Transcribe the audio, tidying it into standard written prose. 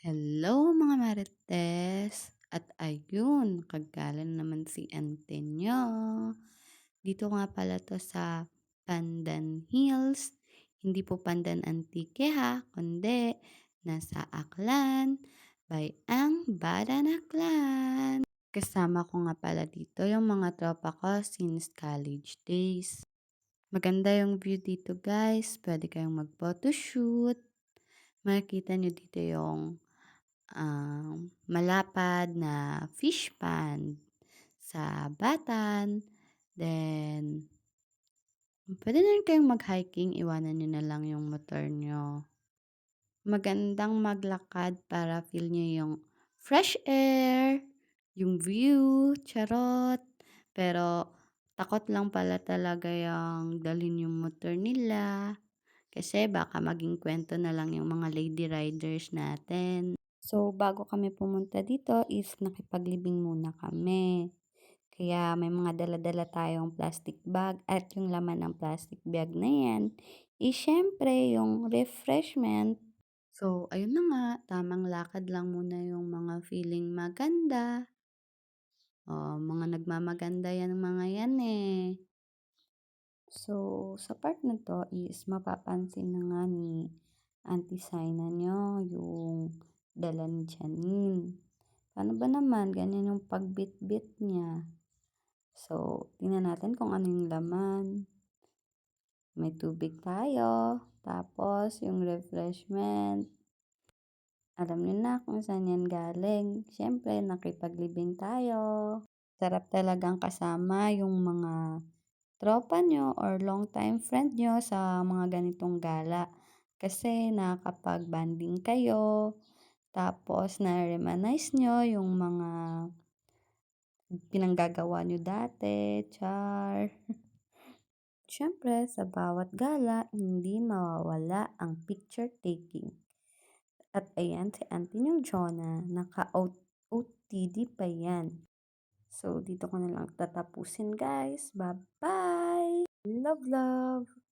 Hello mga marites! At ayun, kagalan naman si ante niyo. Dito nga pala 'to sa Pandan Hills. Hindi po Pandan Antique ha, kundi nasa Aklan by Ang Baranaklan. Kasama ko nga pala dito yung mga tropa ko since college days. Maganda yung view dito guys, pwede kayong mag-photoshoot. Makikita nyo dito yung malapad na fish pond sa Batan. Then, pwede na rin kayong mag-hiking, iwanan nyo na lang yung motor nyo. Magandang maglakad para feel nyo yung fresh air, yung view, charot. Pero, takot lang pala talaga yung dalhin yung motor nila. Kasi baka maging kwento na lang yung mga lady riders natin. So, bago kami pumunta dito is nakipaglibing muna kami. Kaya may mga dala-dala tayong plastic bag at yung laman ng plastic bag na yan is syempre yung refreshment. So, ayun na nga, tamang lakad lang muna yung mga feeling maganda. Mga nagmamaganda yan mga yan eh. So, sa part na to is mapapansin na nga ni Auntie Saina nyo yung dala ni Janine. Paano ba naman? Ganyan yung pagbitbit niya. So, tingnan natin kung ano yung laman. May tubig tayo. Tapos, yung refreshment. Alam niyo na kung saan yan galing. Siyempre, nakipaglibing tayo. Sarap talagang kasama yung mga tropa nyo or long time friend nyo sa mga ganitong gala. Kasi nakakapag-banding kayo. Tapos na-reminisce nyo yung mga pinanggagawa nyo dati. Char. Siyempre, sa bawat gala, hindi mawawala ang picture taking. At ayan, si Auntie niyong Jonah, naka-OTD pa yan. So, dito ko na lang tatapusin guys. Bye-bye! Love, love!